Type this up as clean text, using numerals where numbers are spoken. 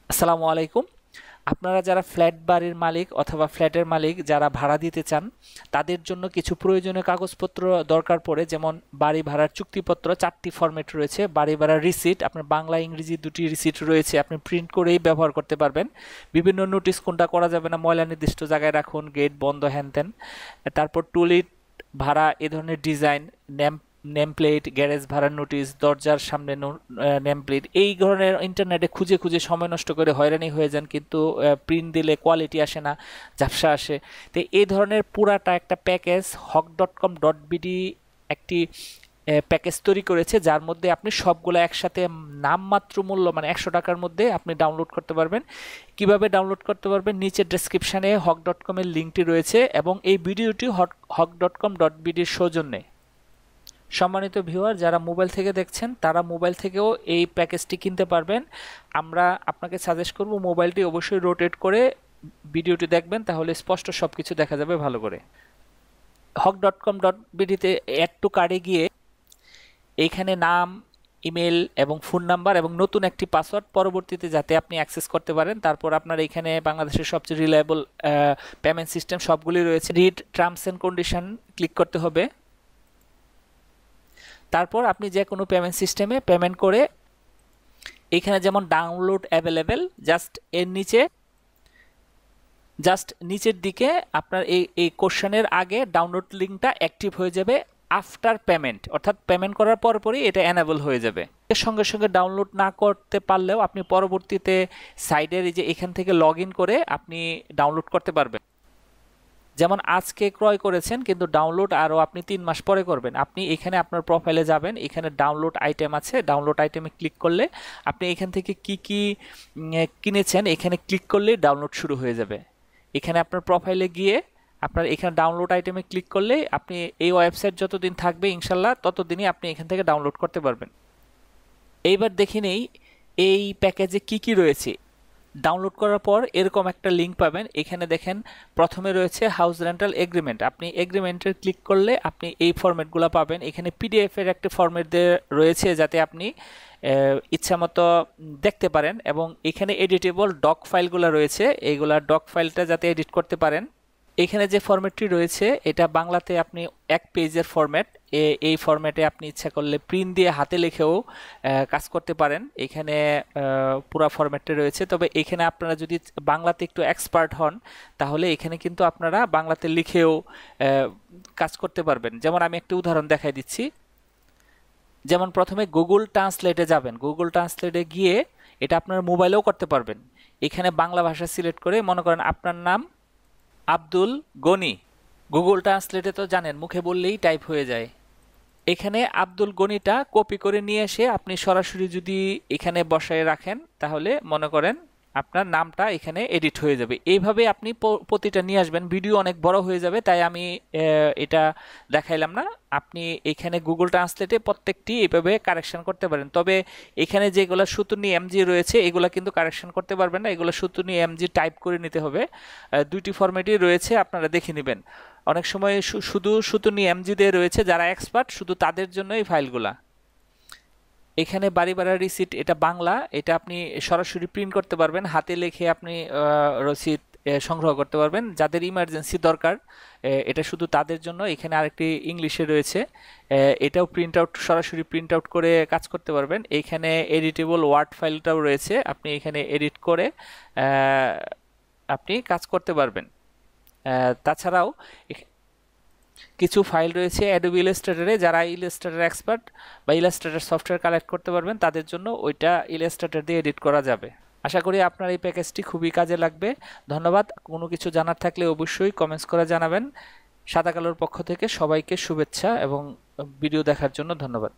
আসসালামু আলাইকুম। আপনারা যারা ফ্ল্যাট বাড়ির মালিক অথবা ফ্ল্যাটের মালিক যারা ভাড়া দিতে চান, তাদের জন্য কিছু প্রয়োজনীয় কাগজপত্র দরকার পড়ে। যেমন বাড়ি ভাড়ার চুক্তিপত্র 4টি ফরম্যাট রয়েছে, বাড়ি ভাড়ার রিসিট, আপনার বাংলা ইংরেজি 2টি রিসিট রয়েছে, আপনি প্রিন্ট করেই ব্যবহার করতে পারবেন। বিভিন্ন নোটিশ কোনটা করা যাবে না, ময়লা নির্দিষ্ট জায়গায় রাখুন, গেট বন্ধ, হ্যান ত্যান। তারপর টুলিট ভাড়া, এ ধরনের ডিজাইন, নেম প্লেট, গ্যারেজ ভাড়ার নোটিশ, দরজার সামনে নেম প্লেট, এই ধরনের ইন্টারনেটে খুঁজে খুঁজে সময় নষ্ট করে হয়রানি হয়ে যান, কিন্তু প্রিন্ট দিলে কোয়ালিটি আসে না, ঝাপসা আসে। তো এই ধরনের পুরাটা একটা প্যাকেজ hawk.com.bd একটি প্যাকেজ তৈরি করেছে, যার মধ্যে আপনি সবগুলো একসাথে নামমাত্র মূল্য মানে 100 টাকার মধ্যে আপনি ডাউনলোড করতে পারবেন। কিভাবে ডাউনলোড করতে পারবেন, নিচের ডেসক্রিপশানে hawk.com এর লিঙ্কটি রয়েছে এবং এই ভিডিওটি hawk.com.bd-র সৌজন্যে। সম্মানিত ভিউয়ার, যারা মোবাইল থেকে দেখছেন তারা মোবাইল থেকেও এই প্যাকেজটি কিনতে পারবেন। আমরা আপনাকে সাজেস্ট করব মোবাইলটি অবশ্যই রোটেট করে ভিডিওটি দেখবেন, তাহলে স্পষ্ট সব কিছু দেখা যাবে ভালো করে। hawk.com.bd-তে অ্যাড টু কার্ডে গিয়ে এইখানে নাম, ইমেল এবং ফোন নাম্বার এবং নতুন একটি পাসওয়ার্ড পরবর্তীতে যাতে আপনি অ্যাক্সেস করতে পারেন। তারপর আপনার এখানে বাংলাদেশের সবচেয়ে রিলায়েবল পেমেন্ট সিস্টেম সবগুলি রয়েছে। Read terms and condition click করতে হবে। তারপর আপনি যে কোনো পেমেন্ট সিস্টেমে পেমেন্ট করে এখানে যেমন ডাউনলোড অ্যাভেলেবেল, জাস্ট নিচের দিকে আপনার এই কোশ্চেনের আগে ডাউনলোড লিঙ্কটা অ্যাক্টিভ হয়ে যাবে আফটার পেমেন্ট, অর্থাৎ পেমেন্ট করার পরপরই এটা এনাবেল হয়ে যাবে। এর সঙ্গে সঙ্গে ডাউনলোড না করতে পারলেও আপনি পরবর্তীতে সাইডের এই যে এখান থেকে লগ ইন করে আপনি ডাউনলোড করতে পারবেন। যেমন আজকে ক্রয় করেছেন কিন্তু ডাউনলোড আরও আপনি 3 মাস পরে করবেন, আপনি এখানে আপনার প্রোফাইলে যাবেন, এখানে ডাউনলোড আইটেম আছে, ডাউনলোড আইটেমে ক্লিক করলে আপনি এখান থেকে কি কি কিনেছেন এখানে ক্লিক করলেই ডাউনলোড শুরু হয়ে যাবে। এখানে আপনার প্রোফাইলে গিয়ে আপনার এখানে ডাউনলোড আইটেমে ক্লিক করলে আপনি এই ওয়েবসাইট যতদিন থাকবে ইনশাল্লাহ ততদিনই আপনি এখান থেকে ডাউনলোড করতে পারবেন। এইবার দেখে নেই এই প্যাকেজে কি কি রয়েছে। ডাউনলোড করার পর এরকম একটা লিঙ্ক পাবেন, এখানে দেখেন প্রথমে রয়েছে হাউস রেন্টাল এগ্রিমেন্ট। আপনি এগ্রিমেন্টের ক্লিক করলে আপনি এই ফরম্যাটগুলো পাবেন। এখানে পিডিএফ এর একটা ফরম্যাট রয়েছে যাতে আপনি ইচ্ছামতো দেখতে পারেন, এবং এখানে এডিটেবল ডক ফাইলগুলো রয়েছে, এইগুলা ডক ফাইলটা যাতে এডিট করতে পারেন। এখানে যে ফরম্যাটটি রয়েছে এটা বাংলাতে আপনি 1 পেজের ফরম্যাট, এই ফরম্যাটে আপনি ইচ্ছা করলে প্রিন্ট দিয়ে হাতে লিখেও কাজ করতে পারেন। এখানে পুরো ফরম্যাটটা রয়েছে, তবে এখানে আপনারা যদি বাংলাতে একটু এক্সপার্ট হন তাহলে এখানে কিন্তু আপনারা বাংলাতে লিখেও কাজ করতে পারবেন। যেমন আমি একটা উদাহরণ দেখাই দিচ্ছি। যেমন প্রথমে গুগল ট্রান্সলেটে যাবেন, গুগল ট্রান্সলেটে গিয়ে এটা আপনার মোবাইলেও করতে পারবেন। এখানে বাংলা ভাষা সিলেক্ট করে মনে করেন আপনার নাম আব্দুল গনি, গুগল ট্রান্সলেটে তো জানেন মুখে বললেই টাইপ হয়ে যায়। এখানে আব্দুল গনিটা কপি করে নিয়ে এসে আপনি সরাসরি যদি এখানে বসায় রাখেন তাহলে মনে করেন আপনার নামটা এখানে এডিট হয়ে যাবে। এইভাবে আপনি প্রতিটা নিয়ে আসবেন, ভিডিও অনেক বড় হয়ে যাবে তাই আমি এটা দেখাইলাম না। আপনি এখানে গুগল ট্রান্সলেটে প্রত্যেকটি এইভাবে কারেকশন করতে পারেন, তবে এখানে যেগুলো সুতুনি এমজি রয়েছে এগুলো কিন্তু কারেকশন করতে পারবেন না, এগুলো সুতুনি এমজি টাইপ করে নিতে হবে। 2টি ফরম্যাটই রয়েছে, আপনারা দেখে নেবেন। অনেক সময় শুধু সুতুনি এমজি দিয়ে রয়েছে, যারা এক্সপার্ট শুধু তাদের জন্য এই ফাইলগুলা। এখানে বাড়ি ভাড়ার রিসিট, এটা বাংলা, এটা আপনি সরাসরি প্রিন্ট করতে পারবেন, হাতে লিখে আপনি রসিদ সংগ্রহ করতে পারবেন। যাদের ইমার্জেন্সি দরকার এটা শুধু তাদের জন্য। এখানে আরেকটি ইংলিশে রয়েছে, এটাও প্রিন্ট আউট, সরাসরি প্রিন্ট আউট করে কাজ করতে পারবেন। এইখানে এডিটেবল ওয়ার্ড ফাইলটাও রয়েছে, আপনি এখানে এডিট করে আপনি কাজ করতে পারবেন। তাছাড়াও কিছু ফাইল রয়েছে অ্যাডোবি ইলাস্ট্রেটরে, যারা ইলাস্ট্রেটর এক্সপার্ট বা ইলাস্ট্রেটর সফটওয়্যার কালেক্ট করতে পারবেন তাদের জন্য ওইটা ইলাস্ট্রেটর দিয়ে এডিট করা যাবে। আশা করি আপনার এই প্যাকেজটি খুবই কাজে লাগবে। ধন্যবাদ। কোনো কিছু জানার থাকলে অবশ্যই কমেন্টস করে জানাবেন। সাদা কালোর পক্ষ থেকে সবাইকে শুভেচ্ছা এবং ভিডিও দেখার জন্য ধন্যবাদ।